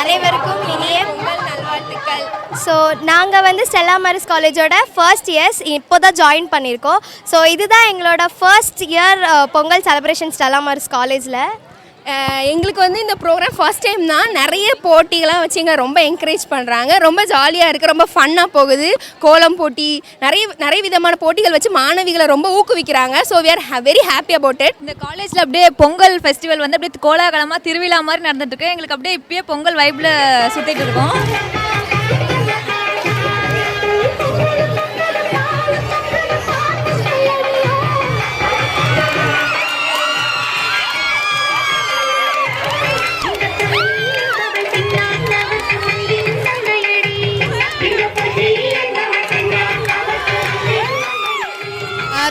அனைவருக்கும் இனிய பொங்கல் நல்வாழ்த்துக்கள். ஸோ நாங்கள் வந்து ஸ்டெல்லா மேரிஸ் காலேஜோட ஃபர்ஸ்ட் இயர்ஸ் இப்போ தான் ஜாயின் பண்ணியிருக்கோம். ஸோ இதுதான் எங்களோட first year Pongal celebration Stella Maris காலேஜில். எங்களுக்கு வந்து இந்த ப்ரோக்ராம் ஃபர்ஸ்ட் டைம் தான். நிறைய போட்டிகளாக வச்சு இங்கே ரொம்ப என்கரேஜ் பண்ணுறாங்க. ரொம்ப ஜாலியாக இருக்குது, ரொம்ப ஃபன்னாக போகுது. கோலம் போட்டி, நிறைய விதமான போட்டிகள் வச்சு மாணவிகளை ரொம்ப ஊக்குவிக்கிறாங்க. So we are very happy about it. இந்த காலேஜில் அப்படியே பொங்கல் ஃபெஸ்டிவல் வந்து அப்படியே கோலாகலமாக திருவிழா மாதிரி நடந்துட்டுருக்கு. எங்களுக்கு அப்படியே இப்பயே பொங்கல் வைப்பில் சுற்றிட்டு இருக்கோம்.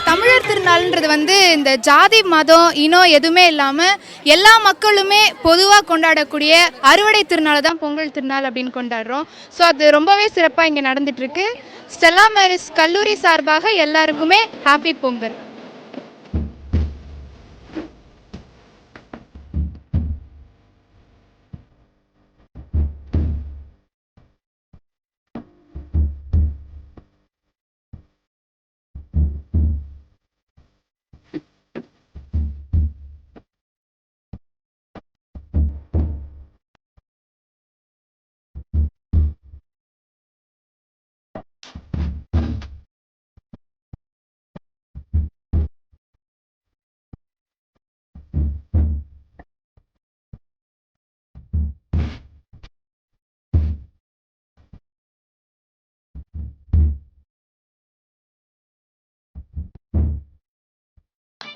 தமிழர் திருநாள்ன்றது வந்து இந்த ஜாதி மதம் இனம் எதுவுமே இல்லாமல் எல்லா மக்களுமே பொதுவாக கொண்டாடக்கூடிய அறுவடை திருநாளை தான் பொங்கல் திருநாள் அப்படின்னு கொண்டாடுறோம். ஸோ அது ரொம்பவே சிறப்பாக இங்கே நடந்துகிட்ருக்கு. ஸ்டெல்லா மேரிஸ் கல்லூரி சார்பாக எல்லாருக்குமே ஹாப்பி பொங்கல்.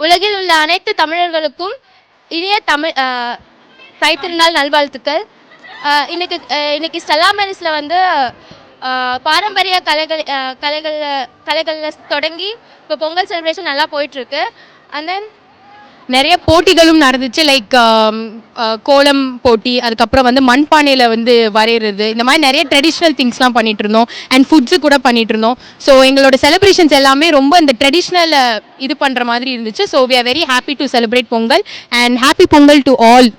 உலகில் உள்ள அனைத்து தமிழர்களுக்கும் இனிய தைத்திருநாள் நல்வாழ்த்துக்கள். இன்னைக்கு ஸ்டெல்லா மேரிஸில் வந்து பாரம்பரிய கலைகளில் தொடங்கி இப்போ பொங்கல் செலிப்ரேஷன் நல்லா போயிட்டுருக்கு. அண்ட் தென் நிறைய போட்டிகளும் நடந்துச்சு. லைக் கோலம் போட்டி, அதுக்கப்புறம் வந்து மண்பானையில் வந்து வரைகிறது, இந்த மாதிரி நிறைய ட்ரெடிஷ்னல் திங்ஸ்லாம் பண்ணிட்டு இருந்தோம். அண்ட் ஃபுட்ஸு கூட பண்ணிட்டு இருந்தோம். ஸோ எங்களோட செலிப்ரேஷன்ஸ் எல்லாமே ரொம்ப இந்த ட்ரெடிஷ்னல் இது பண்ணுற மாதிரி இருந்துச்சு. So we are very happy to celebrate Pongal and happy Pongal to all.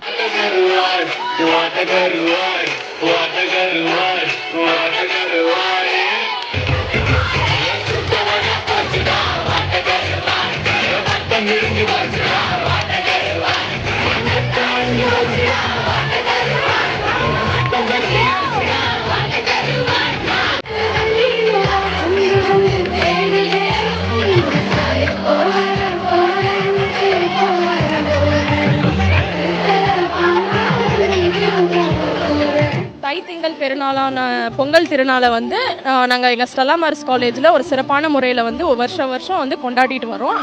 தைத்திங்கள் பெருநாளான பொங்கல் திருநாளை வந்து நாங்கள் எங்கள் ஸ்டெல்லா மேரிஸ் காலேஜில் ஒரு சிறப்பான முறையில் வந்து வருஷம் வந்து கொண்டாடிட்டு வரோம்.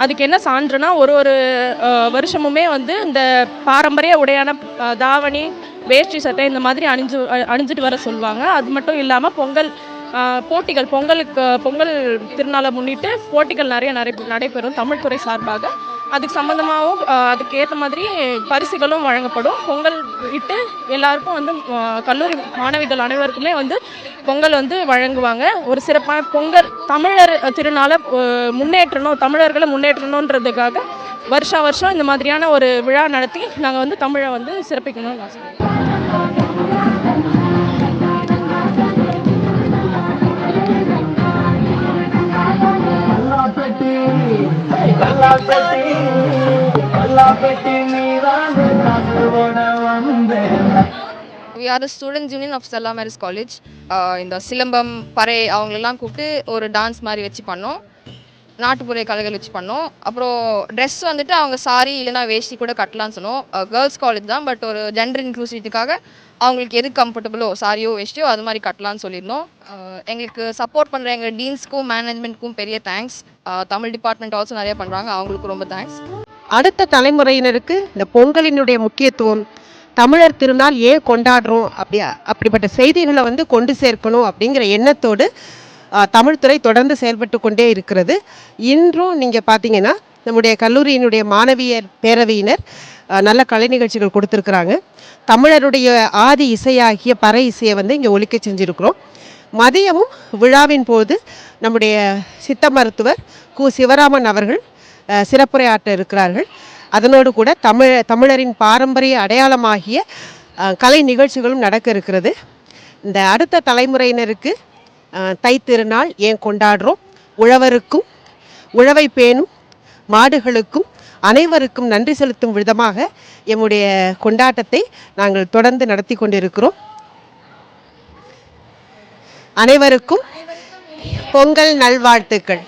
அதுக்கு என்ன சான்றுனா, ஒரு வருஷமுமே வந்து இந்த பாரம்பரிய உடையான தாவணி, வேஷ்டி சட்டை இந்த மாதிரி அணிஞ்சிட்டு வர சொல்லுவாங்க. அது மட்டும் இல்லாமல் போட்டிகள், பொங்கல் திருநாளை முன்னிட்டு போட்டிகள் நிறைய நடைபெறும் தமிழ்துறை சார்பாக. அதுக்கு சம்மந்தமாகவும் அதுக்கு ஏற்ற மாதிரி பரிசுகளும் வழங்கப்படும். பொங்கல் இட்டு எல்லாருக்கும் வந்து கல்லூரி மாணவிகள் அனைவருக்குமே வந்து பொங்கல் வந்து வழங்குவாங்க. ஒரு சிறப்பான பொங்கல் தமிழர் திருநாளை தமிழர்களை முன்னேற்றணுன்றதுக்காக வருஷம் இந்த மாதிரியான ஒரு விழா நடத்தி நாங்கள் வந்து தமிழை வந்து சிறப்பிக்கணும்னு ஆசைப்படுறோம். We are the Students Union of Stella Maris College. இந்த சிலம்பம், பறை அவங்களெல்லாம் கூப்பிட்டு ஒரு டான்ஸ் மாதிரி வச்சு பண்ணோம். நாட்டுப்புற கலைகள் வச்சு பண்ணோம். அப்புறம் ட்ரெஸ் வந்துட்டு அவங்க சாரி இல்லைனா வேஷ்டி கூட கட்டலான்னு சொன்னோம். கேர்ள்ஸ் காலேஜ் தான், பட் ஒரு ஜெண்டர் இன்க்ளூசிவிட்டிக்காக அவங்களுக்கு எது கம்ஃபர்டபுளோ சாரியோ வேஷ்டியோ அது மாதிரி கட்டலான்னு சொல்லியிருந்தோம். எங்களுக்கு சப்போர்ட் பண்ணுற எங்கள் டீன்ஸ்க்கும் மேனேஜ்மெண்ட்க்கும் பெரிய தேங்க்ஸ். தமிழ் டிபார்ட்மெண்ட் ஆல்சோ நிறைய பண்ணுறாங்க, அவங்களுக்கு ரொம்ப தேங்க்ஸ். அடுத்த தலைமுறையினருக்கு இந்த பொங்கலினுடைய முக்கியத்துவம், தமிழர் திருநாள் ஏன் கொண்டாடுறோம், அப்படிப்பட்ட செய்திகளை வந்து கொண்டு சேர்க்கணும் அப்படிங்கிற எண்ணத்தோடு தமிழ்துறை தொடர்ந்து செயல்பட்டு கொண்டே இருக்கிறது. இன்றும் நீங்கள் பார்த்தீங்கன்னா நம்முடைய கல்லூரியினுடைய மாணவியர் பேரவையினர் நல்ல கலை நிகழ்ச்சிகள் கொடுத்துருக்குறாங்க. தமிழருடைய ஆதி இசையாகிய பறை இசையை வந்து இங்கே ஒலிக்க செஞ்சுருக்கிறோம். மதியமும் விழாவின் போது நம்முடைய சித்த மருத்துவர் கு சிவராமன் அவர்கள் சிறப்புரையாற்ற இருக்கிறார்கள். அதனோடு கூட தமிழரின் பாரம்பரிய அடையாளமாகிய கலை நிகழ்ச்சிகளும் நடக்க இருக்கிறது. இந்த அடுத்த தலைமுறையினருக்கு தைத்திருநாள் ஏன் கொண்டாடுறோம், உழவருக்கும் உழவை பேணும் மாடுகளுக்கும் அனைவருக்கும் நன்றி செலுத்தும் விதமாக எம்முடைய கொண்டாட்டத்தை நாங்கள் தொடர்ந்து நடத்தி கொண்டிருக்கிறோம். அனைவருக்கும் பொங்கல் நல்வாழ்த்துக்கள்.